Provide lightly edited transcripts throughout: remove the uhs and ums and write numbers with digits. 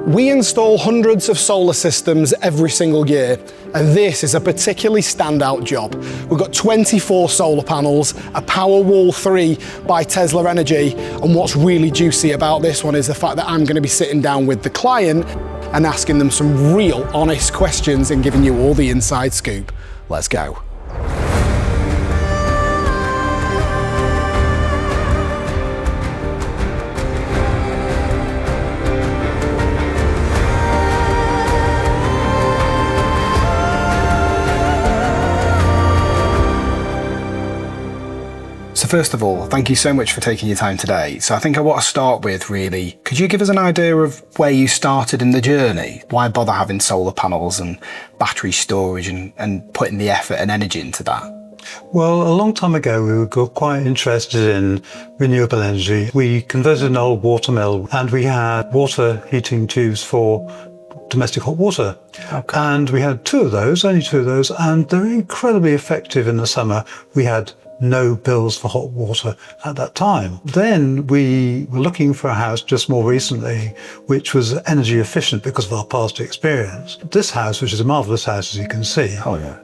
We install hundreds of solar systems every single year, and this is a particularly standout job. We've got 24 solar panels, a Powerwall 3 by Tesla Energy, and what's really juicy about this one is the fact that I'm going to be sitting down with the client and asking them some real honest questions and giving you all the inside scoop. Let's go. So first of all, thank you so much for taking your time today. So I think I want to start with really, could you give us an idea of where you started in the journey? Why bother having solar panels and battery storage and putting the effort and energy into that? Well, a long time ago, we were quite interested in renewable energy. We converted an old water mill and we had water heating tubes for domestic hot water. Okay. And we had only two of those, and they're incredibly effective in the summer. We had no bills for hot water at that time. Then we were looking for a house just more recently, which was energy efficient because of our past experience. This house, which is a marvellous house, as you can see,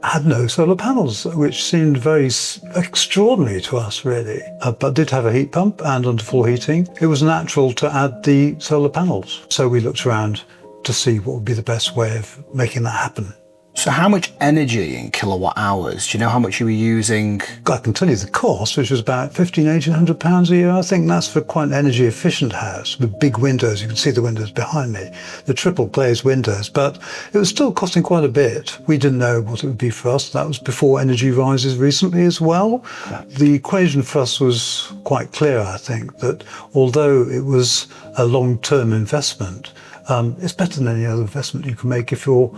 had no solar panels, which seemed very extraordinary to us, really, but did have a heat pump and under full heating. It was natural to add the solar panels. So we looked around to see what would be the best way of making that happen. So how much energy in kilowatt hours? Do you know how much you were using? I can tell you the cost, which was about £1,800 a year. I think that's for quite an energy efficient house with big windows. You can see the windows behind me, the triple glazed windows, but it was still costing quite a bit. We didn't know what it would be for us. That was before energy rises recently as well. The equation for us was quite clear, I think, that although it was a long-term investment, it's better than any other investment you can make if you're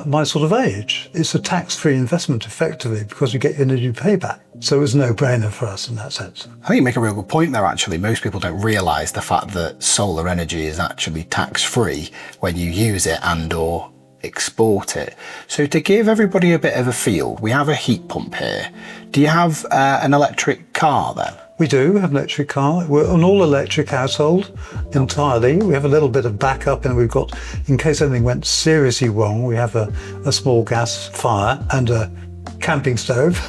my sort of age. It's a tax-free investment effectively because you get your energy payback. So it was a no-brainer for us in that sense. I think you make a real good point there actually. Most people don't realise the fact that solar energy is actually tax-free when you use it and or export it. So to give everybody a bit of a feel, we have a heat pump here. Do you have an electric car then? We do have an electric car. We're an all-electric household entirely. We have a little bit of backup, and we've got, in case anything went seriously wrong, we have a small gas fire and a camping stove.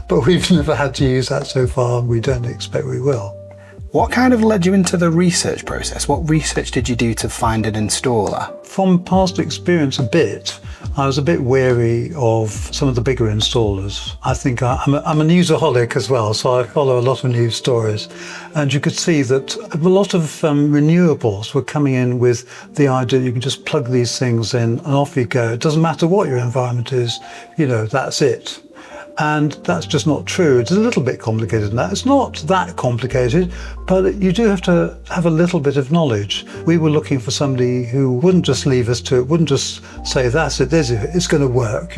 But we've never had to use that so far, and we don't expect we will. What kind of led you into the research process? What research did you do to find an installer? From past experience a bit, I was a bit wary of some of the bigger installers. I think I'm a newsaholic as well, so I follow a lot of news stories. And you could see that a lot of renewables were coming in with the idea you can just plug these things in and off you go. It doesn't matter what your environment is, that's it. And that's just not true. It's a little bit complicated than that. It's not that complicated, but you do have to have a little bit of knowledge. We were looking for somebody who wouldn't just leave us to it, wouldn't just say, that's it, it's going to work,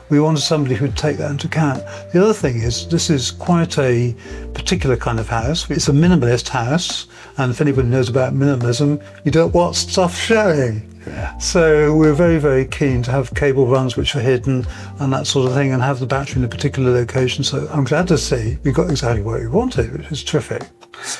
We wanted somebody who'd take that into account. The other thing is, this is quite a particular kind of house. It's a minimalist house, and if anybody knows about minimalism, you don't want stuff showing. Yeah. So we're very, very keen to have cable runs which are hidden and that sort of thing, and have the battery in a particular location. So I'm glad to see we got exactly what we wanted, which is terrific.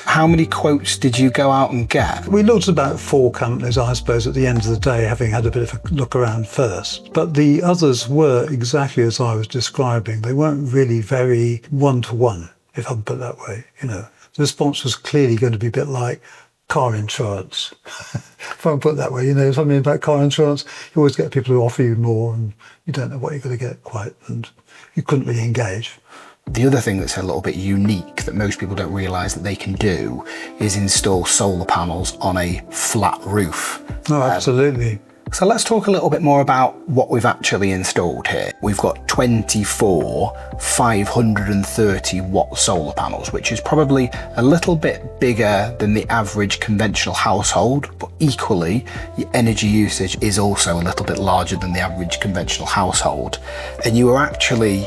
How many quotes did you go out and get? We looked at about 4 companies, I suppose, at the end of the day, having had a bit of a look around first. But the others were exactly as I was describing. They weren't really very one-to-one, if I can put it that way. The response was clearly going to be a bit like car insurance. If I can put it that way, something about car insurance, you always get people who offer you more and you don't know what you're going to get quite, and you couldn't really engage. The other thing that's a little bit unique that most people don't realise that they can do is install solar panels on a flat roof. Oh, absolutely. So let's talk a little bit more about what we've actually installed here. We've got 24 530 watt solar panels, which is probably a little bit bigger than the average conventional household, but equally, the energy usage is also a little bit larger than the average conventional household. And you were actually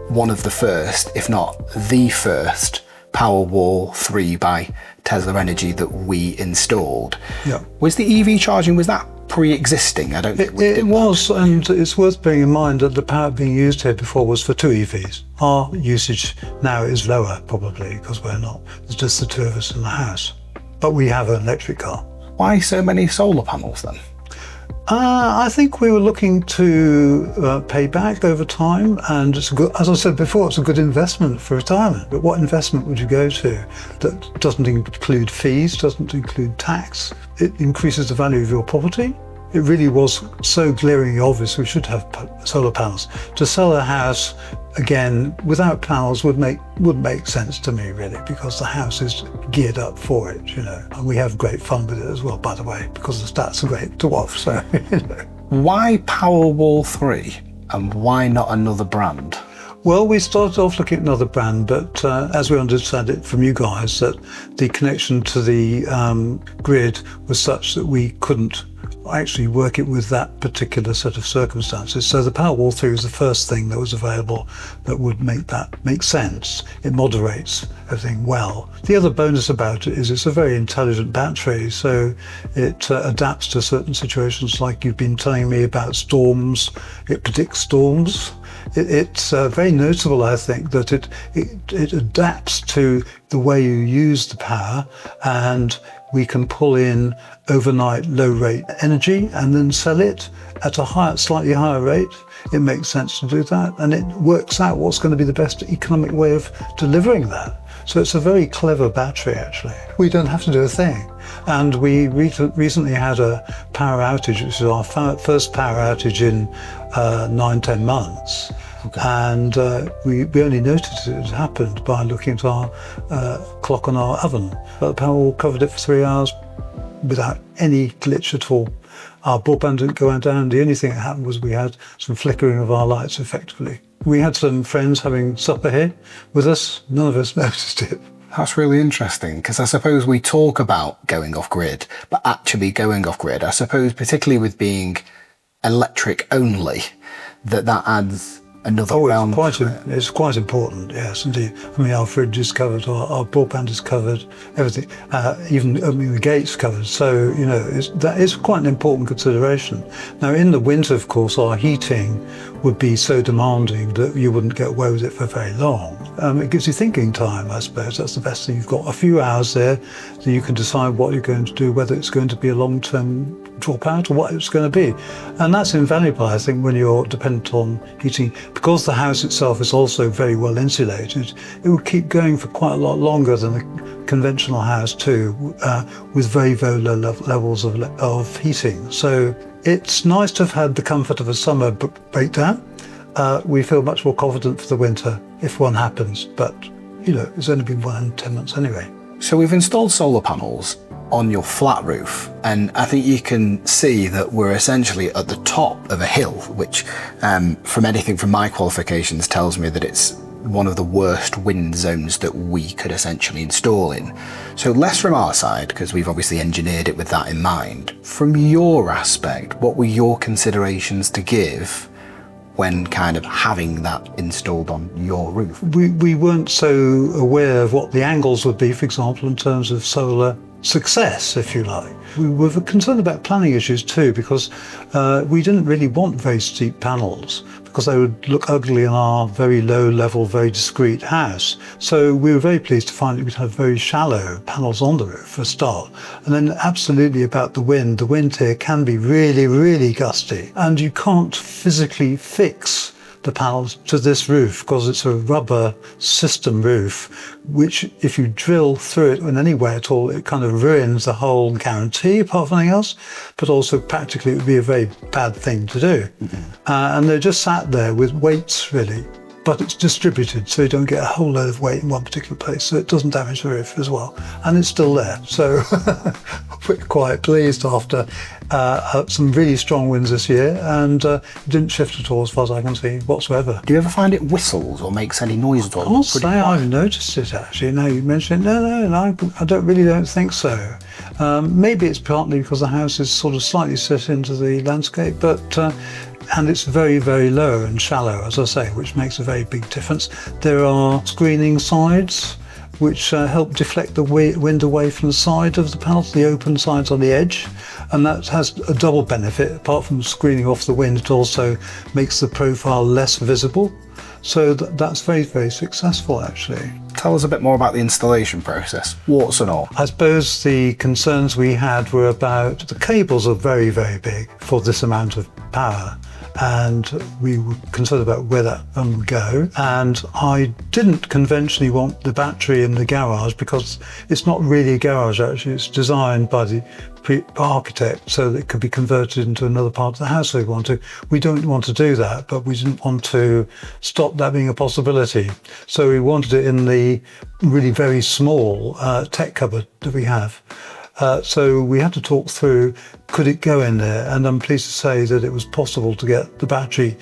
one of the first, if not the first, Powerwall 3 by Tesla Energy that we installed. Yeah. Was the EV charging, was that pre-existing? I don't think it was, and it's worth bearing in mind that the power being used here before was for 2 EVs. Our usage now is lower, probably, because there's just the 2 of us in the house. But we have an electric car. Why so many solar panels then? I think we were looking to pay back over time, and it's a good, as I said before, it's a good investment for retirement. But what investment would you go to that doesn't include fees, doesn't include tax? It increases the value of your property. It really was so glaringly obvious we should have solar panels. To sell a house again without panels would make sense to me, really, because the house is geared up for it, you know. And we have great fun with it as well, by the way, because the stats are great to watch. So, you know. Why Powerwall 3 and why not another brand? Well, we started off looking at another brand, but as we understand it from you guys, that the connection to the grid was such that we couldn't actually work it with that particular set of circumstances. So the Powerwall 3 was the first thing that was available that would make sense. It moderates everything well. The other bonus about it is it's a very intelligent battery, so it adapts to certain situations, like you've been telling me about storms. It predicts storms. It's very notable, I think, that it adapts to the way you use the power, and we can pull in overnight low rate energy and then sell it at a slightly higher rate. It makes sense to do that, and it works out what's going to be the best economic way of delivering that. So it's a very clever battery, actually. We don't have to do a thing. And we recently had a power outage, which is our first power outage in 9-10 months. Okay. And we only noticed it had happened by looking at our clock on our oven. But the Powerwall covered it for 3 hours without any glitch at all. Our broadband didn't go down. The only thing that happened was we had some flickering of our lights effectively. We had some friends having supper here with us. None of us noticed it. That's really interesting, because I suppose we talk about going off grid, but actually going off grid, I suppose particularly with being electric only, that adds another round. It's quite important, yes, indeed. I mean, our fridge is covered, our broadband is covered, everything, even opening the gates covered. So, you know, that is quite an important consideration. Now, in the winter, of course, our heating would be so demanding that you wouldn't get away with it for very long. It gives you thinking time, I suppose. That's the best thing. You've got a few hours there that you can decide what you're going to do, whether it's going to be a long-term dropout or what it's going to be. And that's invaluable, I think, when you're dependent on heating. Because the house itself is also very well insulated, it will keep going for quite a lot longer than a conventional house too, with very, very low levels of heating. So it's nice to have had the comfort of a summer breakdown. We feel much more confident for the winter if one happens, but you know, it's only been 1 in 10 months anyway. So we've installed solar panels on your flat roof, and I think you can see that we're essentially at the top of a hill, which from anything from my qualifications tells me that it's one of the worst wind zones that we could essentially install in. So less from our side, because we've obviously engineered it with that in mind. From your aspect, what were your considerations to give when kind of having that installed on your roof? We weren't so aware of what the angles would be, for example, in terms of solar success, if you like. We were concerned about planning issues too, because we didn't really want very steep panels, because they would look ugly in our very low level, very discreet house. So we were very pleased to find that we'd have very shallow panels on the roof for a start. And then absolutely about the wind. The wind here can be really, really gusty, and you can't physically fix the panels to this roof because it's a rubber system roof, which if you drill through it in any way at all, it kind of ruins the whole guarantee apart from anything else, but also practically it would be a very bad thing to do. And they're just sat there with weights really, but it's distributed so you don't get a whole load of weight in one particular place, so it doesn't damage the roof as well, and it's still there. So we're quite pleased after some really strong winds this year, and it didn't shift at all as far as I can see whatsoever. Do you ever find it whistles or makes any noise at all? I can't say I've noticed it actually. Now you mention it, no, I don't think so. Maybe it's partly because the house is sort of slightly set into the landscape, but and it's very, very low and shallow, as I say, which makes a very big difference. There are screening sides which help deflect the wind away from the side of the panels, the open sides on the edge, and that has a double benefit. Apart from screening off the wind, it also makes the profile less visible. So that's very, very successful actually. Tell us a bit more about the installation process, warts and all. I suppose the concerns we had were about the cables are very, very big for this amount of power. And we were concerned about where that would go. And I didn't conventionally want the battery in the garage because it's not really a garage actually. It's designed by the architect so that it could be converted into another part of the house if we want to. We don't want to do that, but we didn't want to stop that being a possibility. So we wanted it in the really very small tech cupboard that we have. So we had to talk through, could it go in there? And I'm pleased to say that it was possible to get the battery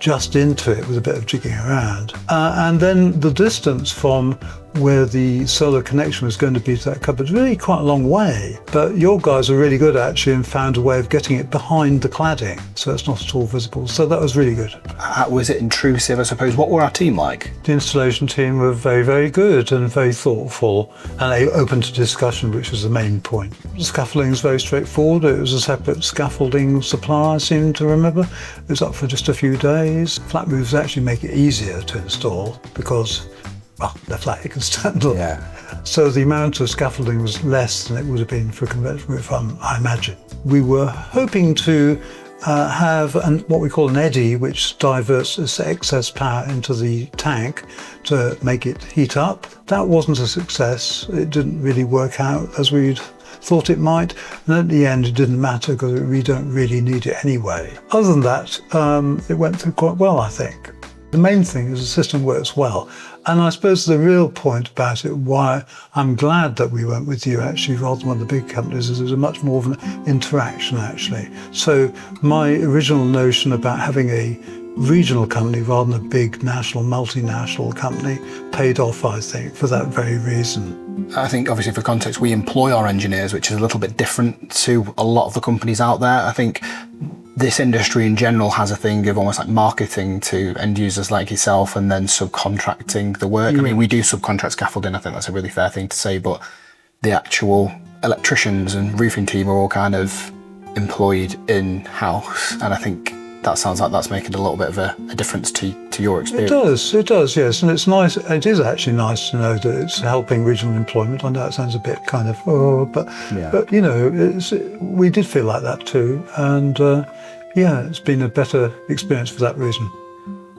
just into it with a bit of jigging around. And then the distance from where the solar connection was going to be to that cupboard, really quite a long way. But your guys are really good actually and found a way of getting it behind the cladding, so it's not at all visible. So that was really good. Was it intrusive, I suppose? What were our team like? The installation team were very, very good and very thoughtful and open to discussion, which was the main point. The scaffolding was very straightforward. It was a separate scaffolding supplier, I seem to remember. It was up for just a few days. Flat roofs actually make it easier to install because, well, they're flat, you can stand on. Yeah. So the amount of scaffolding was less than it would have been for a conventional roof, I imagine. We were hoping to have what we call an eddy, which diverts this excess power into the tank to make it heat up. That wasn't a success. It didn't really work out as we'd thought it might, and at the end it didn't matter because we don't really need it anyway. Other than that, it went through quite well, I think. The main thing is the system works well. And I suppose the real point about it, why I'm glad that we went with you actually rather than one of the big companies, is there's a much more of an interaction actually. So my original notion about having a regional company rather than a big national, multinational company paid off, I think, for that very reason. I think obviously for context, we employ our engineers, which is a little bit different to a lot of the companies out there. I think this industry in general has a thing of almost like marketing to end users like yourself and then subcontracting the work. I mean, we do subcontract scaffolding. I think that's a really fair thing to say, but the actual electricians and roofing team are all kind of employed in-house. And I think that sounds like that's making a little bit of a difference to your experience. It does, yes. And it's nice, it is actually nice to know that it's helping regional employment. I know it sounds a bit kind of, but you know, we did feel like that too. And yeah, it's been a better experience for that reason.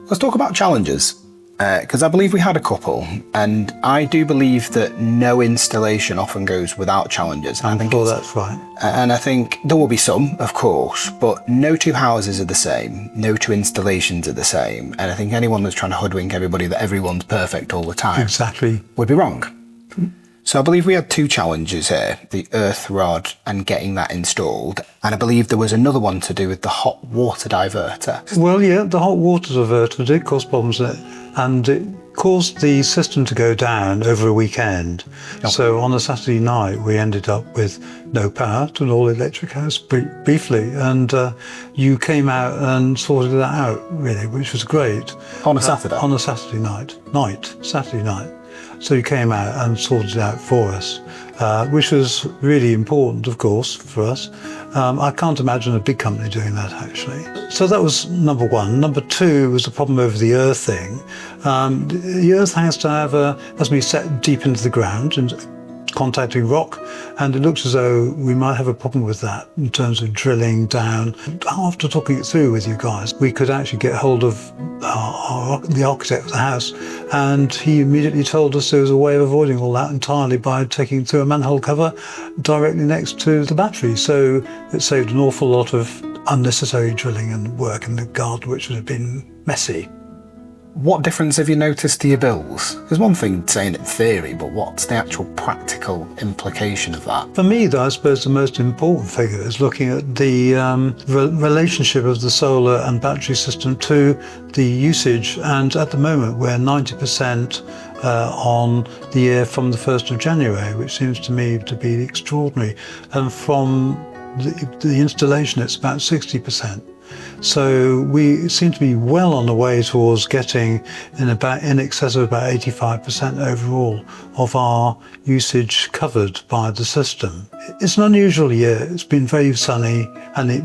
Let's talk about challenges. Because I believe we had a couple, and I do believe that no installation often goes without challenges. I'm sure that's right. And I think there will be some, of course, but no two houses are the same, no two installations are the same, and I think anyone that's trying to hoodwink everybody that everyone's perfect all the time exactly would be wrong. So I believe we had two challenges here, the earth rod and getting that installed. And I believe there was another one to do with the hot water diverter. Well, yeah, the hot water diverter did cause problems and it caused the system to go down over a weekend. Okay. So on a Saturday night, we ended up with no power to an all-electric house briefly. And you came out and sorted that out, really, which was great. On a Saturday? On a Saturday Saturday night. So you came out and sorted it out for us, which was really important, of course, for us. I can't imagine a big company doing that, actually. So that was number one. Number two was the problem over the earthing. The earth has to be set deep into the ground and contacting rock, and it looks as though we might have a problem with that in terms of drilling down. After talking it through with you guys, we could actually get hold of the architect of the house, and he immediately told us there was a way of avoiding all that entirely by taking through a manhole cover directly next to the battery. So it saved an awful lot of unnecessary drilling and work in the garden, which would have been messy. What difference have you noticed to your bills? There's one thing saying it in theory, but what's the actual practical implication of that? For me, though, I suppose the most important figure is looking at the relationship of the solar and battery system to the usage. And at the moment, we're 90% on the year from the 1st of January, which seems to me to be extraordinary. And from the installation, it's about 60%. So we seem to be well on the way towards getting in excess of about 85% overall of our usage covered by the system. It's an unusual year. It's been very sunny and it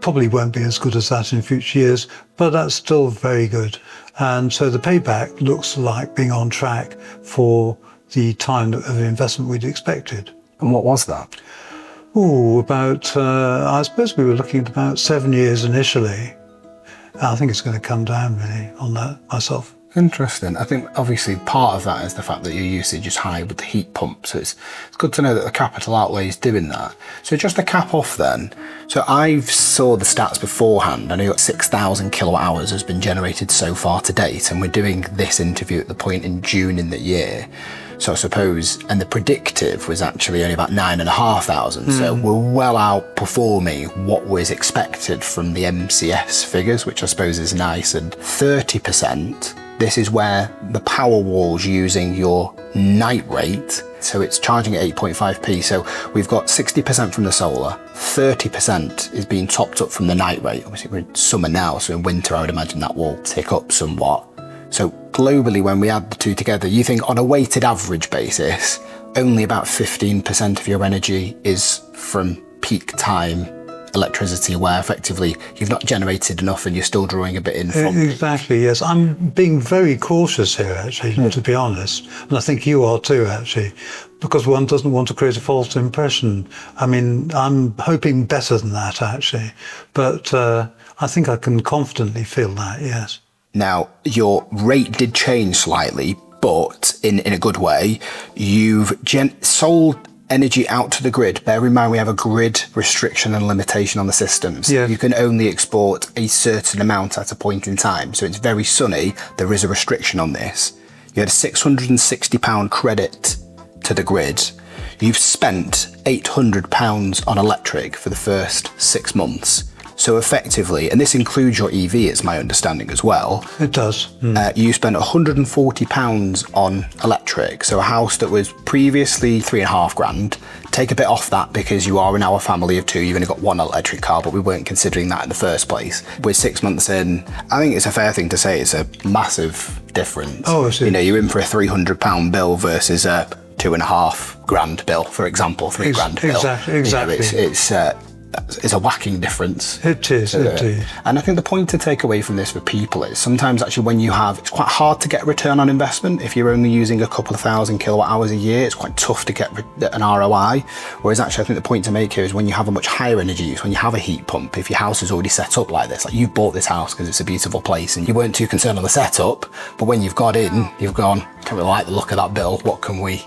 Probably won't be as good as that in future years, but that's still very good. And so the payback looks like being on track for the time of investment we'd expected. And what was that? Oh, about, I suppose we were looking at about 7 years initially. I think it's going to come down really on that myself. Interesting. I think obviously part of that is the fact that your usage is high with the heat pump. So it's good to know that the capital outlay is doing that. So just to cap off then, so I saw the stats beforehand. I know 6,000 kilowatt hours has been generated so far to date. And we're doing this interview at the point in June in the year. So I suppose, and the predictive was actually only about 9,500. So we're well outperforming what was expected from the MCS figures, which I suppose is nice. And 30%, this is where the Powerwall's using your night rate. So it's charging at 8.5p. So we've got 60% from the solar, 30% is being topped up from the night rate. Obviously we're in summer now, so in winter I would imagine that will tick up somewhat. So globally, when we add the two together, you think on a weighted average basis, only about 15% of your energy is from peak time electricity, where effectively you've not generated enough and you're still drawing a bit in from. Exactly, yes. I'm being very cautious here, actually, to be honest. And I think you are too, actually, because one doesn't want to create a false impression. I mean, I'm hoping better than that, actually. But I think I can confidently feel that, yes. Now, your rate did change slightly, but in a good way. You've sold energy out to the grid. Bear in mind, we have a grid restriction and limitation on the systems. Yeah. You can only export a certain amount at a point in time. So it's very sunny. There is a restriction on this. You had a £660 credit to the grid. You've spent £800 on electric for the first 6 months. So effectively, and this includes your EV, it's my understanding as well. It does. You spent £140 on electric. So a house that was previously 3.5 grand, take a bit off that because you are in our family of 2, you've only got 1 electric car, but we weren't considering that in the first place. We're 6 months in. I think it's a fair thing to say it's a massive difference. Oh, I see. You know, you're in for a £300 bill versus a 2.5 grand bill, for example, 3 grand bill. Exactly. You know, it's a whacking difference. It is, indeed. And I think the point to take away from this for people is sometimes actually when it's quite hard to get a return on investment. If you're only using a couple of thousand kilowatt hours a year, it's quite tough to get an ROI. Whereas actually I think the point to make here is when you have a much higher energy use, when you have a heat pump, if your house is already set up like this, like you bought this house because it's a beautiful place and you weren't too concerned on the setup, but when you've got in, you've gone, can't really like the look of that bill, what can we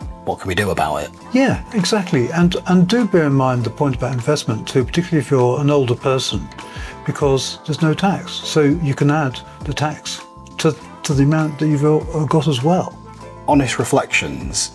do about it? Yeah, exactly. And do bear in mind the point about investment too, particularly if you're an older person, because there's no tax. So you can add the tax to the amount that you've got as well. Honest reflections.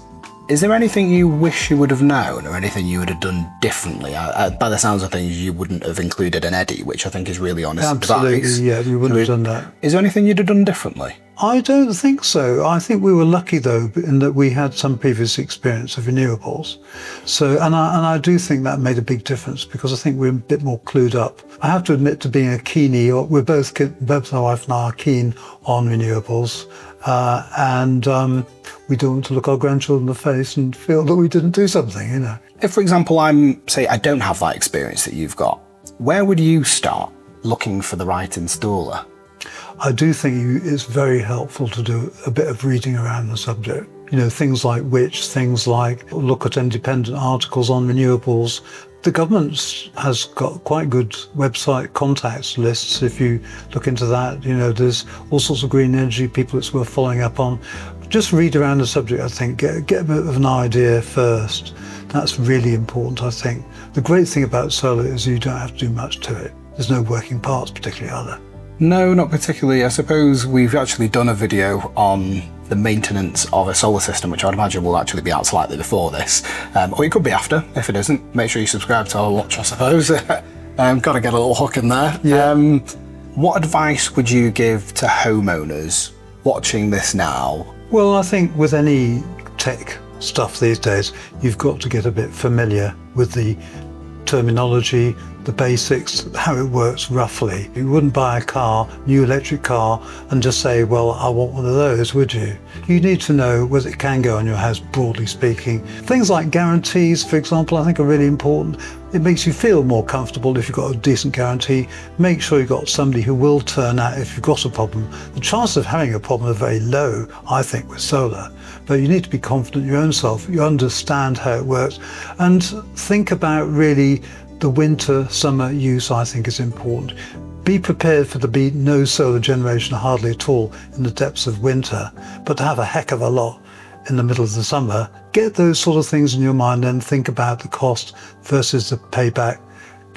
Is there anything you wish you would have known or anything you would have done differently? By the sounds of things, you wouldn't have included an Eddie, which I think is really honest Absolutely, advice. yeah, you wouldn't have done that. Is there anything you'd have done differently? I don't think so. I think we were lucky though in that we had some previous experience of renewables. So, and I do think that made a big difference because I think we're a bit more clued up. I have to admit to being a keenie, we're both my wife and I are keen on renewables. And we don't want to look our grandchildren in the face and feel that we didn't do something, you know. If, for example, I don't have that experience that you've got, where would you start looking for the right installer? I do think it's very helpful to do a bit of reading around the subject. You know, things like look at independent articles on renewables. The government has got quite good website contacts lists. If you look into that, you know, there's all sorts of green energy people it's worth following up on. Just read around the subject, I think, get a bit of an idea first. That's really important, I think. The great thing about solar is you don't have to do much to it. There's no working parts particularly, are there? No, not particularly. I suppose we've actually done a video on the maintenance of a solar system, which I'd imagine will actually be out slightly before this. Or it could be after, if it isn't. Make sure you subscribe to our watch, I suppose. Got to get a little hook in there. Yeah. What advice would you give to homeowners watching this now? Well, I think with any tech stuff these days, you've got to get a bit familiar with the terminology, the basics, how it works roughly. You wouldn't buy a new electric car, and just say, well, I want one of those, would you? You need to know whether it can go on your house, broadly speaking. Things like guarantees, for example, I think are really important. it makes you feel more comfortable if you've got a decent guarantee. Make sure you've got somebody who will turn out if you've got a problem. The chances of having a problem are very low, I think, with solar, but you need to be confident in your own self. You understand how it works, and think about really the winter, summer use, I think, is important. Be prepared for there to be no solar generation hardly at all in the depths of winter, but to have a heck of a lot in the middle of the summer. Get those sort of things in your mind and think about the cost versus the payback.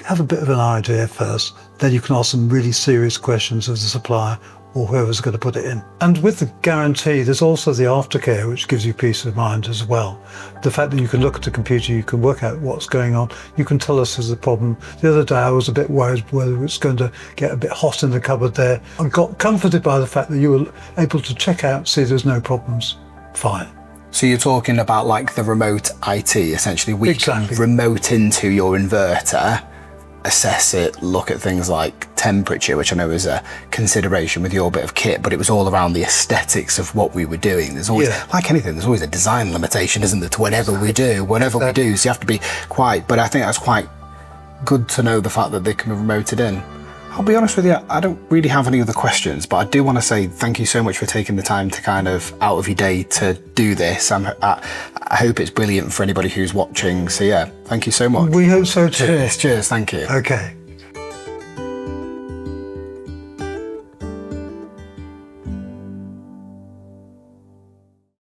Have a bit of an idea first, then you can ask some really serious questions of the supplier or whoever's going to put it in. And with the guarantee, there's also the aftercare, which gives you peace of mind as well. The fact that you can look at the computer, you can work out what's going on, you can tell us there's a problem. The other day I was a bit worried whether it's going to get a bit hot in the cupboard there. I got comforted by the fact that you were able to check out, see there's no problems. Fine. So you're talking about like the remote IT, essentially. We Exactly. can remote into your inverter, assess it, look at things like temperature, which I know is a consideration with your bit of kit, but it was all around the aesthetics of what we were doing. There's always, like anything, there's always a design limitation, isn't there, to whatever we do. So you have to be quite, but I think that's quite good to know, the fact that they can be remoted in. I'll be honest with you, I don't really have any other questions, but I do want to say thank you so much for taking the time to kind of out of your day to do this. I hope it's brilliant for anybody who's watching. So yeah, thank you so much. We hope so too. Cheers, thank you. Okay.